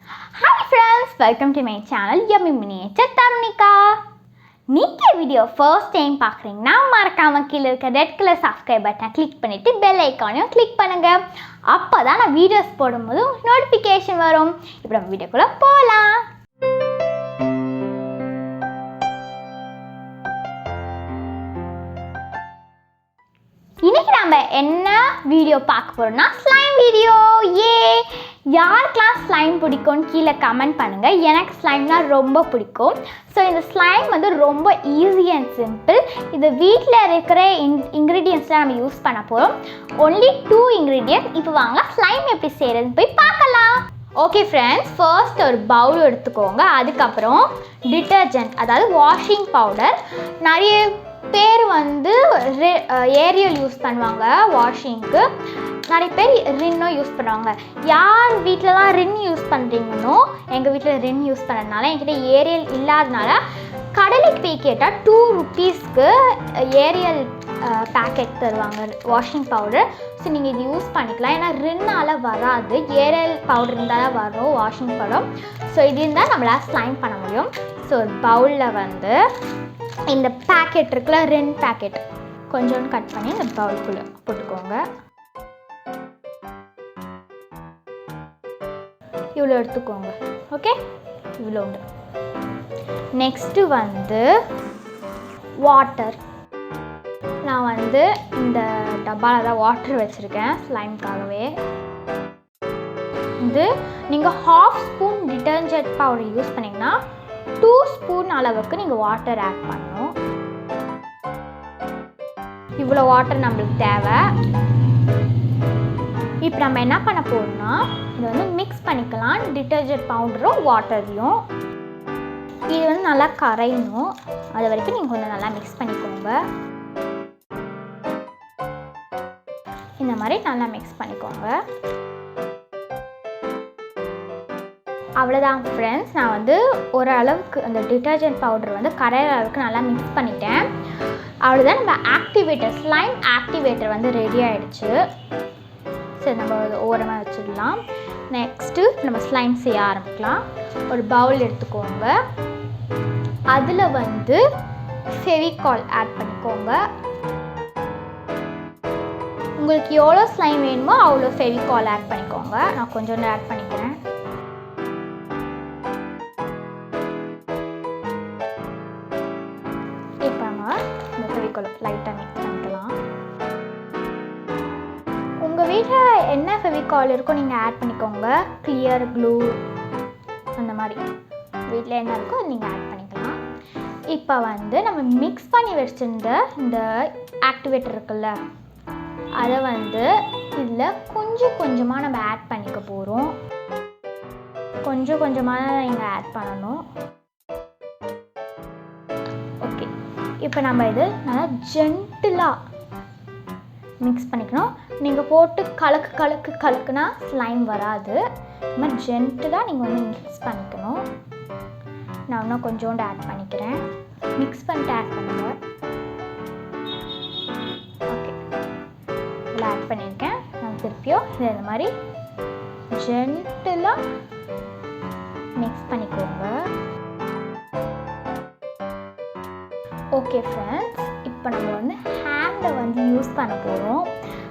Hi friends, welcome to my channel Yummy Miniature Tarunika. நீங்க video first time பார்க்கறீங்கன்னா மறக்காம கீழ இருக்க ரெட் கலர் subscribe பட்டனை கிளிக் பண்ணிட்டு bell ஐகானையும் கிளிக் பண்ணுங்க. அப்பதான் நான் வீடியோஸ் போடும்போது நோட்டிஃபிகேஷன் வரும். இப்போ நம்ம வீடியோக்குள்ள போலாம். இன்னைக்கு நாம என்ன வீடியோ பார்க்க போறோம்னா ஸ்லைம் வீடியோ. யாருக்கெல்லாம் ஸ்லைம் பிடிக்கும்னு கீழே கமெண்ட் பண்ணுங்க. எனக்கு ஸ்லைம்னா ரொம்ப பிடிக்கும். ஸோ இந்த ஸ்லைம் வந்து ரொம்ப ஈஸி அண்ட் சிம்பிள். இது வீட்டில் இருக்கிற இன்க்ரீடியன்ஸ்லாம் நம்ம யூஸ் பண்ண போகிறோம். Only 2 ingredients. இப்போ வாங்க ஸ்லைம் எப்படி செய்கிறதுன்னு போய் பார்க்கலாம். ஓகே ஃப்ரெண்ட்ஸ், ஃபர்ஸ்ட் ஒரு பவுல் எடுத்துக்கோங்க. அதுக்கப்புறம் டிட்டர்ஜென்ட், அதாவது வாஷிங் பவுடர். நிறைய பேர் வந்து ஏரியல் யூஸ் பண்ணுவாங்க வாஷிங்க்கு, நிறைய பேர் ரின்னும் யூஸ் பண்ணுவாங்க. யார் வீட்டிலலாம் ரின் யூஸ் பண்ணுறீங்கன்னோ, எங்கள் வீட்டில் ரின் யூஸ் பண்ணதுனால என்கிட்ட ஏரியல் இல்லாதனால கடைக்கு போய் கேட்டால் 2 rupeesக்கு ஏரியல் பேக்கெட் தருவாங்க வாஷிங் பவுடர். ஸோ நீங்கள் இது யூஸ் பண்ணிக்கலாம். ஏன்னா ரின்னால் வராது, ஏரியல் பவுடர் இருந்தாலும் வரும் வாஷிங் பவுடர். ஸோ இது இருந்தால் நம்மளால் ஸ்லைம் பண்ண முடியும். ஸோ ஒரு பவுலில் வந்து இந்த பேக்கெட் இருக்குல்ல, ரின் பேக்கெட் கொஞ்சோண்டு கட் பண்ணி இந்த பவுலுக்குள்ளே போட்டுக்கோங்க. இவ்வளோ எடுத்துக்கோங்க. ஓகே, இவ்வளோ உண்டு. நெக்ஸ்ட்டு வந்து வாட்டர். நான் வந்து இந்த டப்பாவில் தான் வாட்டர் வச்சுருக்கேன் ஸ்லைம்காகவே. இது நீங்கள் 1/2 ஸ்பூன் டிட்டர்ஜென்ட் பவுடர் யூஸ் பண்ணிங்கன்னா 2 ஸ்பூன் அளவுக்கு நீங்கள் வாட்டர் ஆட் பண்ணணும். இவ்வளோ வாட்டர் நம்மளுக்கு தேவை. இப்போ நம்ம என்ன பண்ண போகிறோம்னா, இதை வந்து மிக்ஸ் பண்ணிக்கலாம் டிட்டர்ஜென்ட் பவுடரும் வாட்டரையும். இது வந்து நல்லா கரையணும். அது வரைக்கும் நீங்கள் கொஞ்சம் நல்லா மிக்ஸ் பண்ணிக்கோங்க. இந்த மாதிரி நல்லா மிக்ஸ் பண்ணிக்கோங்க. அவ்வளோதான் ஃப்ரெண்ட்ஸ், நான் வந்து ஓரளவுக்கு அந்த டிட்டர்ஜென்ட் பவுடர் வந்து கரையிற அளவுக்கு நல்லா மிக்ஸ் பண்ணிட்டேன். அவ்வளோதான், நம்ம ஆக்டிவேட்டர் ஸ்லைம் ஆக்டிவேட்டர் வந்து ரெடி ஆகிடுச்சு. சரி, நம்ம ஓரமாக வச்சிடலாம். நெக்ஸ்ட்டு நம்ம ஸ்லைம் செய்ய ஆரம்பிக்கலாம். ஒரு பவுல் எடுத்துக்கோங்க. அதில் வந்து ஃபெவிகால் ஆட் பண்ணிக்கோங்க. உங்களுக்கு எவ்வளோ ஸ்லைம் வேணுமோ அவ்வளோ ஃபெவிகால் ஆட் பண்ணிக்கோங்க. நான் கொஞ்சோண்டு ஆட் பண்ணிக்கிறேன். இப்போ நம்ம இந்த ஃபெவிகால் லைட்டாக மிக்ஸ் பண்ணிக்கலாம். உங்கள் வீட்டில் என்ன ஃபெவிகால் இருக்கோ நீங்கள் ஆட் பண்ணிக்கோங்க. கிளியர் க்ளூ அந்த மாதிரி வீட்டில் என்ன இருக்கோ அது நீங்கள் ஆட் பண்ணிக்கலாம். இப்போ வந்து நம்ம மிக்ஸ் பண்ணி வச்சுருந்த இந்த ஆக்டிவேட்டர் இருக்குல்ல, அதை வந்து இதில் கொஞ்சம் கொஞ்சமாக நம்ம ஆட் பண்ணிக்க போகிறோம். கொஞ்சம் கொஞ்சமாக நீங்கள் ஆட் பண்ணணும். ஓகே, இப்போ நம்ம இது நல்லா ஜென்டிலாக மிக்ஸ் பண்ணிக்கணும். நீங்கள் போட்டு கலக்குனா ஸ்லைம் வராது. இந்த மாதிரி ஜென்டிலாக நீங்கள் வந்து மிக்ஸ் பண்ணிக்கணும். நான் இன்னும் கொஞ்சோண்டு ஆட் பண்ணிக்கிறேன். மிக்ஸ் பண்ணிட்டு ஆட் பண்ணுங்கள். ஓகே, இதில் ஆட் பண்ணியிருக்கேன். நான் திருப்பியும் இதை இந்த மாதிரி ஜென்டிலாக மிக்ஸ் பண்ணிக்கோங்க. ஓகே ஃப்ரெண்ட்ஸ், இப்போ நம்ம வந்து ஹேண்டை வந்து யூஸ் பண்ண போகிறோம்.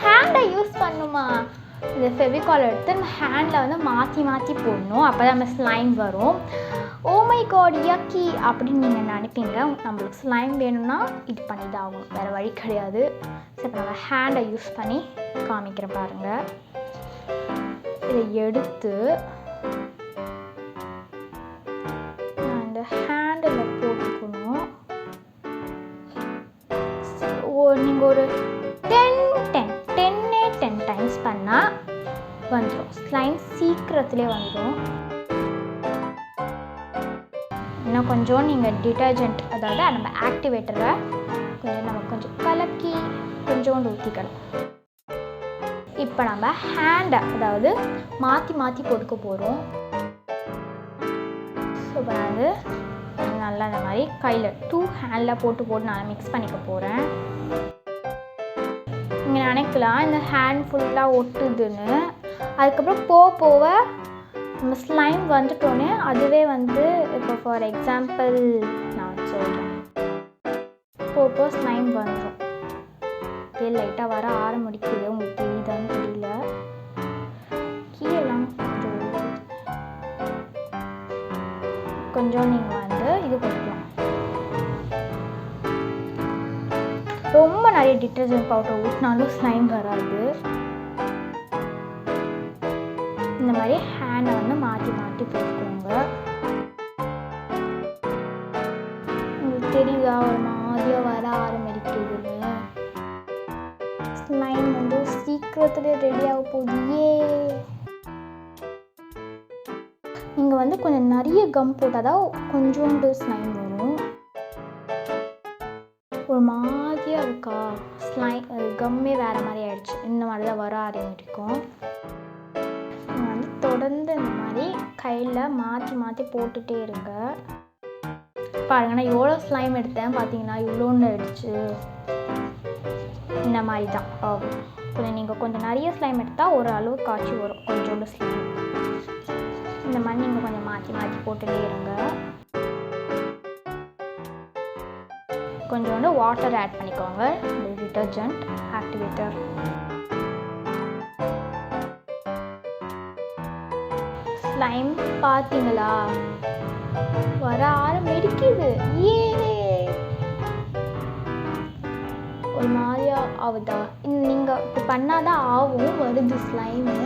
ஹேண்டை யூஸ் பண்ணுமா, இந்த ஃபெவிகால் எடுத்து நம்ம ஹேண்டில் வந்து மாற்றி மாற்றி போடணும். அப்போ தான் நம்ம ஸ்லைம் வரும். ஓ மை காட் யக்கி அப்படின்னு நீங்கள் நினைப்பீங்க. நம்மளுக்கு ஸ்லைம் வேணும்னா இது பண்ணி தான் ஆகும், வேறு வழி கிடையாது. ஸோ இப்போ நம்ம ஹேண்டை யூஸ் பண்ணி காமிக்கிறேன் பாருங்கள். இதை எடுத்து நான் இந்த ஹேண்டில் போட்டுக்கணும். நீங்கள் ஒரு 10 டைம்ஸ் பண்ணால் வந்துடும். ஸ்லைம் சீக்கிரத்துலேயே வந்துடும். இன்னும் கொஞ்சம் நீங்கள் டிட்டர்ஜென்ட், அதாவது நம்ம ஆக்டிவேட்டரை கொஞ்சம் கலக்கி கொஞ்சோண்டு ஊற்றிக்கணும். இப்போ நம்ம ஹேண்டை அதாவது மாற்றி மாற்றி போட்டுக்க போகிறோம். ஸோ இப்போ நான் வந்து நல்லா இந்த மாதிரி கையில் 2 ஹேண்டில் போட்டு நான் மிக்ஸ் பண்ணிக்க போகிறேன். நீங்கள் நினைக்கலாம் இந்த ஹேண்ட் ஃபுல்லாக ஒட்டுதுன்னு. அதுக்கப்புறம் போக நம்ம ஸ்லைம் வந்துட்டோன்னே அதுவே வந்து இப்போ ஃபார் எக்ஸாம்பிள் நான் சொல்கிறேன், இப்போ ஸ்லைம் வந்துடும். அப்படியே லைட்டாக வர ஆரம்பிக்குது. உங்களுக்கு தெரியுதான்னு தெரியல, கீழெல்லாம் கொஞ்சம் நீங்கள் வந்து இது கொடுக்கலாம். ரொம்ப நிறைய டிட்டர்ஜென்ட் பவுடர் ஊற்றினாலும் ஸ்லைம் வராது. இந்த மாதிரி ஹேண்டை வந்து மாற்றி மாற்றி போட்டுக்கோங்க. உங்களுக்கு தெரியுதா ஒரு மாதிரியாக வர ஆரம்பிக்குதுன்னு? ஸ்லைம் வந்து சீக்கிரத்துலேயே ரெடி ஆக போகுது. நீங்கள் வந்து கொஞ்சம் நிறைய கம் போட்டால் தான் கொஞ்சோண்டு ஸ்லைம் வரும். ஒரு மாதிரியாக இருக்கா ஸ்லைம், கம்மே வேறு மாதிரி ஆயிடுச்சு. இந்த மாதிரி தான் வர ஆரம்பிக்கும். நீங்கள் வந்து தொடர்ந்து இந்த மாதிரி கையில் மாற்றி மாற்றி போட்டுகிட்டே இருங்க. பாருங்க, நான் எவ்வளோ ஸ்லைம் எடுத்தேன் பார்த்தீங்கன்னா, இவ்வளோன்னு ஆயிடுச்சு. இந்த மாதிரி தான் ஆகும். கொஞ்சம் நீங்கள் கொஞ்சம் நிறைய ஸ்லைம் எடுத்தால் ஒரு அளவு காய்ச்சி வரும். கொஞ்சோண்டு ஸ்லைம் இந்த மாதிரி நீங்கள் கொஞ்சம் மாற்றி மாற்றி போட்டுகிட்டே இருங்க. கொஞ்சோண்டு வாட்டர் ஆட் பண்ணிக்கோங்க, டிட்டர்ஜென்ட் ஆக்டிவேட்டர். ஸ்லைம் பார்த்தீங்களா வர ஆரம்பிக்குது. ஒரு மாதிரியா ஆகுதா? நீங்கள் இப்போ பண்ணாதான் ஆகும், வருது ஸ்லைமு.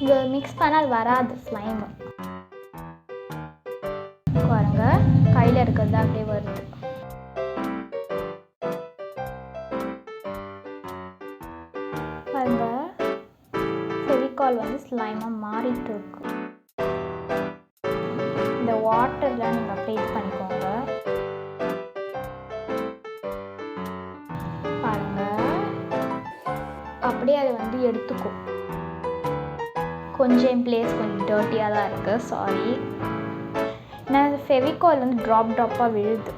இங்கே மிக்ஸ் பண்ணால் வராது ஸ்லைமு. பாருங்க, கையில் இருக்கிறது அப்படியே வருது. பாருங்க, ஃபெவிகால் வந்து ஸ்லைமாக மாறிட்டு இருக்கு. இந்த வாட்டரில் நீங்கள் அப்படியே இது பண்ணிக்கோங்க. பாருங்க, அப்படியே அதை வந்து எடுத்துக்கும். கொஞ்சம் பிளேஸ் கொஞ்சம் டர்ட்டியாக தான் இருக்குது, சாரி. ஏன்னா ஃபெவிகால் வந்து ட்ராப்பாக விழுது.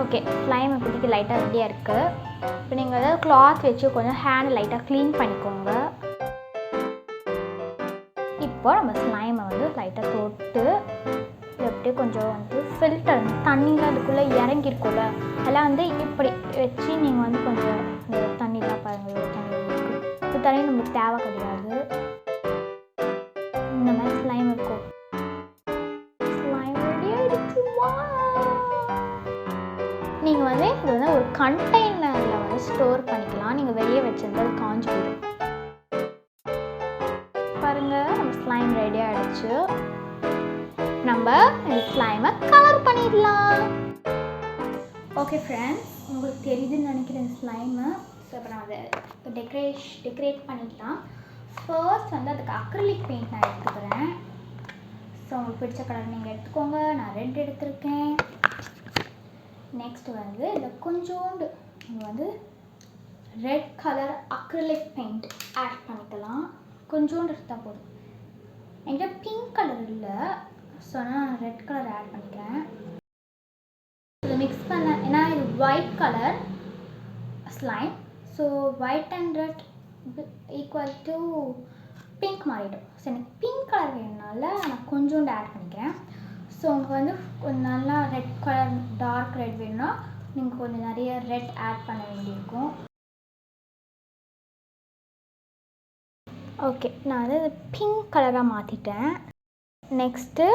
ஓகே, ஸ்லைம் இப்போதைக்கு லைட்டாக ரெடியாக இருக்குது. இப்போ நீங்கள் ஏதாவது கிளாத் வச்சு கொஞ்சம் ஹேண்ட் லைட்டாக க்ளீன் பண்ணிக்கோங்க. இப்போ நம்ம ஸ்லைமை வந்து லைட்டாக தொட்டு அப்படியே கொஞ்சம் வந்து ஃபில்டர் தண்ணிலாம் அதுக்குள்ளே இறங்கியிருக்கும்ல, அதெல்லாம் வந்து இப்படி வச்சு நீங்கள் வந்து கொஞ்சம் இந்த தண்ணிலாம் பாருங்கள், தண்ணி இருக்குது. இது தண்ணி நம்மளுக்கு தேவை கிடையாது. இந்த மாதிரி ஸ்லைம் இருக்கும். ஸ்லைம் ரெடி ஆகிடுச்சு. நீங்கள் வந்து இது வந்து ஒரு கண்டெய்னரில் வந்து ஸ்டோர் பண்ணிக்கலாம். நீங்கள் வெளியே வச்சிருந்தா அது காஞ்சி போயிடும். பாருங்கள், நம்ம ஸ்லைம் ரெடி ஆகிடுச்சு. நம்ம இந்த ஸ்லைமை கலர் பண்ணிடலாம். ஓகே ஃப்ரெண்ட்ஸ், உங்களுக்கு தெரியுதுன்னு நினைக்கிறேன் இந்த ஸ்லைமு. ஸோ இப்போ நான் அதை டெக்கரேட் பண்ணிக்கலாம். ஃபர்ஸ்ட் வந்து அதுக்கு அக்ரிலிக் பெயிண்ட் நான் எடுத்துக்கிறேன். ஸோ உங்களுக்கு பிடிச்ச கலர் நீங்கள் எடுத்துக்கோங்க. நான் ரெட் எடுத்திருக்கேன். நெக்ஸ்ட் வந்து இதில் கொஞ்சோண்டு நீங்கள் வந்து red colour acrylic paint add பண்ணிக்கலாம். கொஞ்சோண்டு எடுத்தால் போதும். என்கிட்ட பிங்க் கலர் இல்லை, ஸோ நான் ரெட் கலர் ஆட் பண்ணிக்கிறேன். இதை மிக்ஸ் பண்ண, ஏன்னா இது white colour slime, so white and red equal to pink மாறிடும். ஸோ எனக்கு பிங்க் கலர் வேணுனால நான் கொஞ்சோண்டு ஆட் பண்ணிக்கிறேன். ஸோ உங்களுக்கு வந்து கொஞ்சம் நல்லா ரெட் கலர் டார்க் ரெட் வேணும்னா நீங்கள் கொஞ்சம் நிறைய ரெட் ஆட் பண்ண வேண்டியிருக்கும். ஓகே, நான் வந்து பிங்க் கலராக மாற்றிட்டேன். நெக்ஸ்ட்டு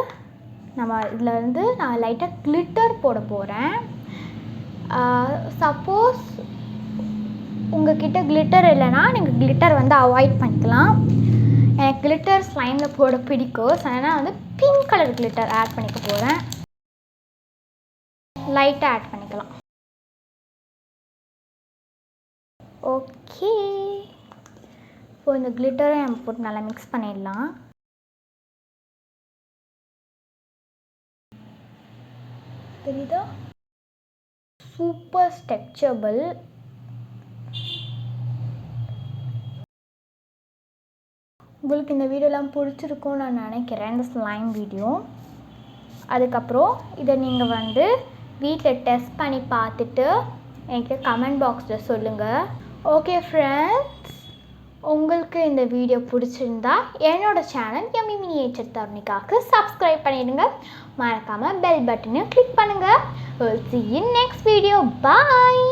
நம்ம இதில் வந்து நான் லைட்டாக கிளிட்டர் போட போகிறேன். சப்போஸ் உங்கள்கிட்ட கிளிட்டர் இல்லைன்னா நீங்கள் கிளிட்டர் வந்து அவாய்ட் பண்ணிக்கலாம். எனக்கு கிளிட்டர் ஸ்லைமில் போட பிடிக்கும், ஸோ அதனால் வந்து பிங்க் கலர் கிளிட்டர் ஆட் பண்ணிக்க போகிறேன். லைட்டாக ஆட் பண்ணிக்கலாம். ஓகே, இப்போ இந்த கிளிட்டரை நம்ம போட்டு நல்லா மிக்ஸ் பண்ணிடலாம். தெரியுதா? Super stretchable. உங்களுக்கு இந்த வீடியோலாம் பிடிச்சிருக்கும்னு நான் நினைக்கிறேன், இந்த ஸ்லைம் வீடியோ. அதுக்கப்புறம் இதை நீங்கள் வந்து வீட்டில் டெஸ்ட் பண்ணி பார்த்துட்டு எனக்கு கமெண்ட் பாக்ஸில் சொல்லுங்கள். ஓகே ஃப்ரெண்ட்ஸ், உங்களுக்கு இந்த வீடியோ பிடிச்சிருந்தா என்னோட சேனல் எம்மி மினியேச்சர் தருணிக்காக சப்ஸ்கிரைப் பண்ணிடுங்க. மறக்காமல் பெல் பட்டனையும் கிளிக் பண்ணுங்கள். We'll see you next video. Bye.